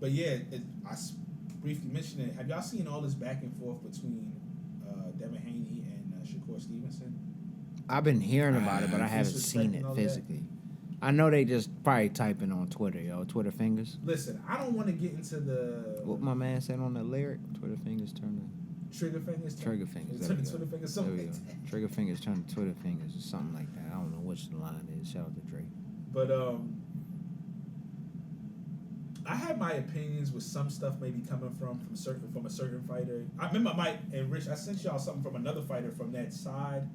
But yeah, briefly mentioned it. Have y'all seen all this back and forth between Devin Haney and Shakur Stevenson? I've been hearing about it, but I haven't seen it physically. I know they just probably typing on Twitter, Twitter fingers. Listen, I don't want to get into the... What my man said on the lyric? Twitter fingers turn to... Trigger fingers? Trigger fingers. Twitter fingers, something like that. Trigger fingers turn to Twitter fingers or something like that. I don't know which the line is. Shout out to Drake. But, I have my opinions with some stuff maybe coming from a certain fighter. I remember Mike and Rich, I sent y'all something from another fighter from that side.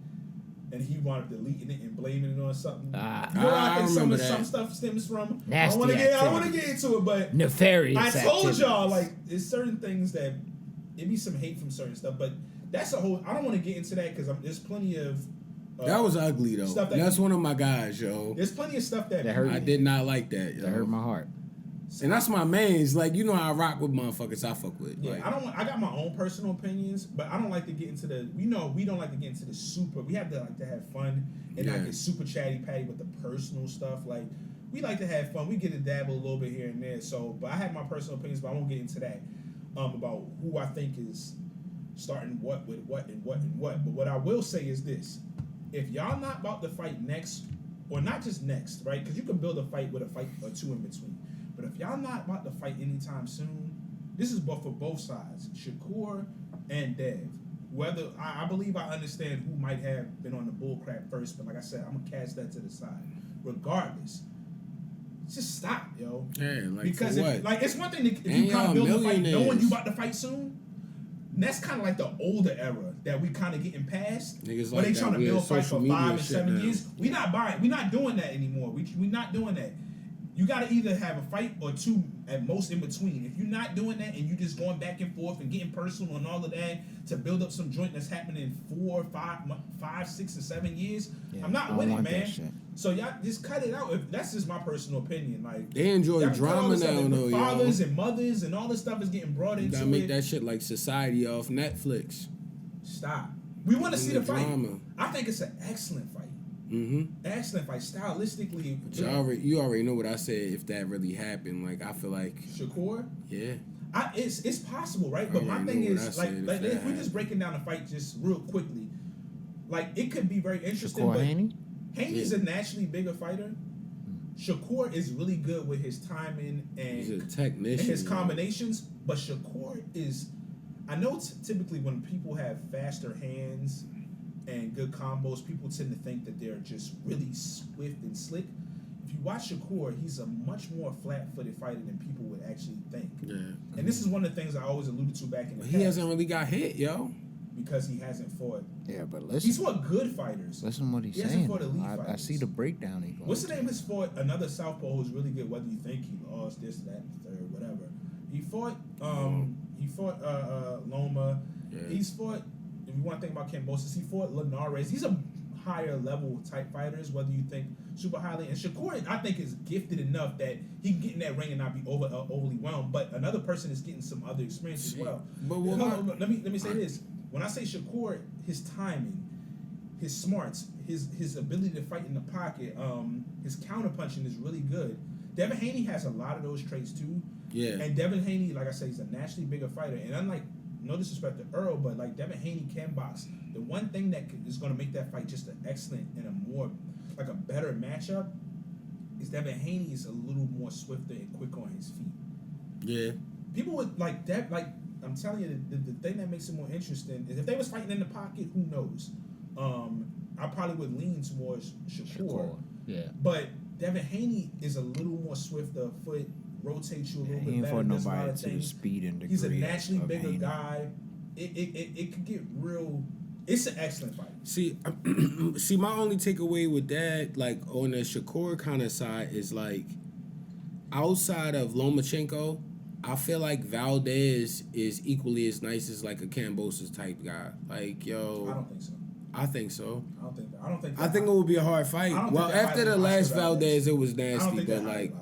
And he wound up deleting it and blaming it on something. I think some stuff stems from. I don't want to get into it, but nefarious. I told y'all there's certain things that it be some hate from certain stuff, but that's a whole. I don't want to get into that because there's plenty of. That was ugly though. That's one of my guys, yo. There's plenty of stuff that hurt. I did not like that. Yo. That hurt my heart. And that's my mains. Like, you know how I rock with motherfuckers I fuck with. Yeah, like, I got my own personal opinions, but I don't like to get into the. We don't like to get into the super. We have to like to have fun and not get super chatty patty with the personal stuff. Like, we like to have fun. We get to dabble a little bit here and there. So, but I have my personal opinions, but I won't get into that. About who I think is starting what with what and what and what. But what I will say is this: if y'all not about to fight next, or not just next, right? Because you can build a fight with a fight or two in between. But if y'all not about to fight anytime soon, this is for both sides, Shakur and Dev. Whether I believe I understand who might have been on the bullcrap first, but like I said, I'm gonna cast that to the side. Regardless, just stop, yo. Yeah, like because for what? It's one thing if you kind of build a fight knowing you about to fight soon. That's kind of like the older era that we kind of getting past. Niggas when they trying to build fight for 5 and 7 now. years. We not doing that anymore. We not doing that. You got to either have a fight or two at most in between. If you're not doing that and you just going back and forth and getting personal and all of that to build up some joint that's happening in 4, 5, 6, and 7 years, I'm not with it, man. So y'all just cut it out. That's just my personal opinion. Like, they enjoy drama now, though. Fathers and mothers and all this stuff is getting brought into it. Gotta make that shit like Society off Netflix. Stop. We want to see the fight. Drama. I think it's an excellent fight. Excellent fight. Stylistically, you already know what I said. If that really happened, like I feel like Shakur. Yeah. It's possible, right? But my thing is, like if we're just breaking down the fight just real quickly, like it could be very interesting. Shakur but Haney? Haney's a naturally bigger fighter. Shakur is really good with his timing and he's a technician, and his combinations. But Shakur is, I know typically when people have faster hands and good combos, people tend to think that they're just really swift and slick. If you watch Shakur, he's a much more flat-footed fighter than people would actually think. Yeah. And this is one of the things I always alluded to back in the past. He hasn't really got hit, yo. Because he hasn't fought. Yeah, but listen. He's fought good fighters. Listen to what he's saying. Fought elite fighters. I see the breakdown he goes. What's the name? He's fought another southpaw who's really good. Whether you think he lost this, that, and the third, whatever. He fought. Loma. Yeah. He's fought. If you want to think about Cambosis, he fought Linares. These are higher level type fighters, whether you think super highly. And Shakur, I think, is gifted enough that he can get in that ring and not be overly whelmed. But another person is getting some other experience as well. But let me say this. When I say Shakur, his timing, his smarts, his ability to fight in the pocket, his counterpunching is really good. Devin Haney has a lot of those traits too. Yeah. And Devin Haney, like I say, he's a naturally bigger fighter. And unlike, no disrespect to Earl, but like Devin Haney can box. The one thing that is going to make that fight just an excellent and a more, like a better matchup is Devin Haney is a little more swifter and quicker on his feet. Yeah. People would like that, like, I'm telling you, the thing that makes it more interesting is if they was fighting in the pocket, who knows? I probably would lean towards Shakur. Yeah. But Devin Haney is a little more swift of foot, rotates you a little bit better. He ain't fought nobody to the speed and degree. He's a naturally bigger Haney. Guy. It could get real. It's an excellent fight. See, my only takeaway with that, like on the Shakur kind of side, is like outside of Lomachenko, I feel like Valdez is equally as nice as like a Cambosis type guy. Like, yo, I don't think so. I think so. I think it would be a hard fight. Well, after the last Valdez, it was nasty, but like,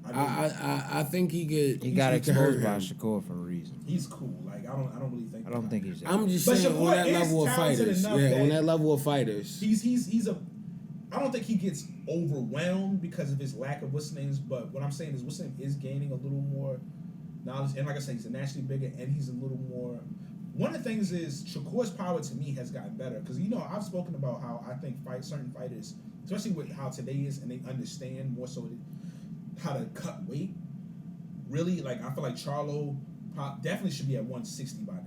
I think he could. He got exposed by Shakur for a reason. He's cool. Like I don't really think. I don't think he's. I'm just saying on that level of fighters. Yeah, on that level of fighters. I don't think he gets overwhelmed because of his lack of what's names. But what I'm saying is what's name is gaining a little more knowledge, and like I said, he's naturally bigger, and he's a little more. One of the things is Shakur's power to me has gotten better because I've spoken about how I think certain fighters, especially with how today is, and they understand more so how to cut weight. Really, like I feel like Charlo definitely should be at 160 by now.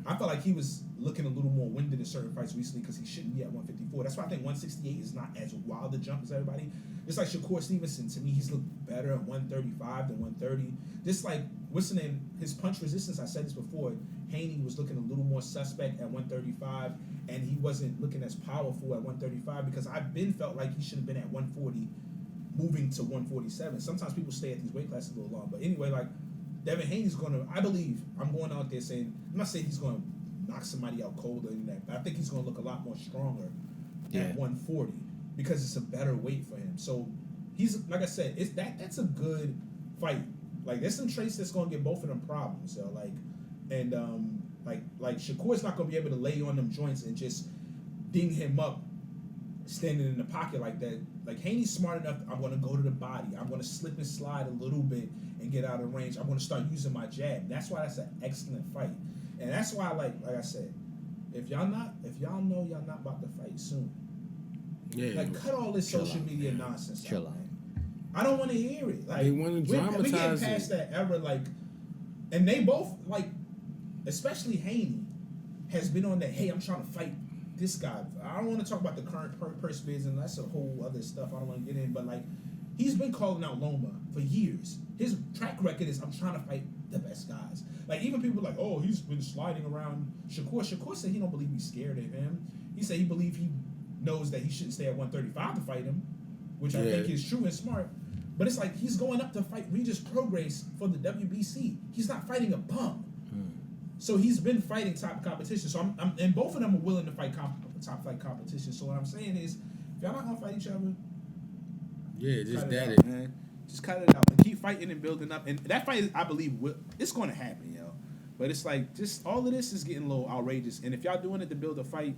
I felt like he was looking a little more winded in certain fights recently because he shouldn't be at 154. That's why I think 168 is not as wild a jump as everybody. Just like Shakur Stevenson, to me, he's looked better at 135 than 130. Just like, what's the name? His punch resistance, I said this before, Haney was looking a little more suspect at 135, and he wasn't looking as powerful at 135 because I've been felt like he should have been at 140 moving to 147. Sometimes people stay at these weight classes a little long. But anyway, like, Devin Haney's going to, I believe, I'm going out there saying, I'm not saying he's going to knock somebody out cold or anything like that, but I think he's going to look a lot more stronger at 140 because it's a better weight for him. So he's, like I said, that's a good fight. Like, there's some traits that's going to get both of them problems. So, like, and, like Shakur's not going to be able to lay on them joints and just ding him up standing in the pocket like that. Like, Haney's smart enough, I'm going to go to the body. I'm going to slip and slide a little bit and get out of range. I'm going to start using my jab. That's why that's an excellent fight. And that's why, like I said, if y'all know y'all not about to fight soon, like, cut all this social media nonsense. Chill out. I don't want to hear it. Like, they want to dramatize we getting past that era, like, and they both, like, especially Haney has been on that, hey, I'm trying to fight this guy. I don't want to talk about the current purse bids, and that's a whole other stuff I don't want to get in, but, like, he's been calling out Loma for years. His track record is, I'm trying to fight the best guys. Like, even people like, oh, he's been sliding around Shakur. Shakur said he don't believe he's scared of him. He said he believes he knows that he shouldn't stay at 135 to fight him, which I think is true and smart. But it's like he's going up to fight Regis Prograis for the WBC. He's not fighting a bum. So he's been fighting top competition. So I'm and both of them are willing to fight top flight competition. So what I'm saying is, if y'all not gonna fight each other, just that it, man. Just cut it out and keep fighting and building up. And that fight, I believe, it's going to happen, yo. But it's like, just all of this is getting a little outrageous. And if y'all doing it to build a fight,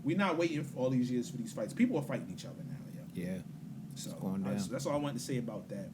we're not waiting for all these years for these fights. People are fighting each other now, yo. Yeah. So going down. that's all I wanted to say about that.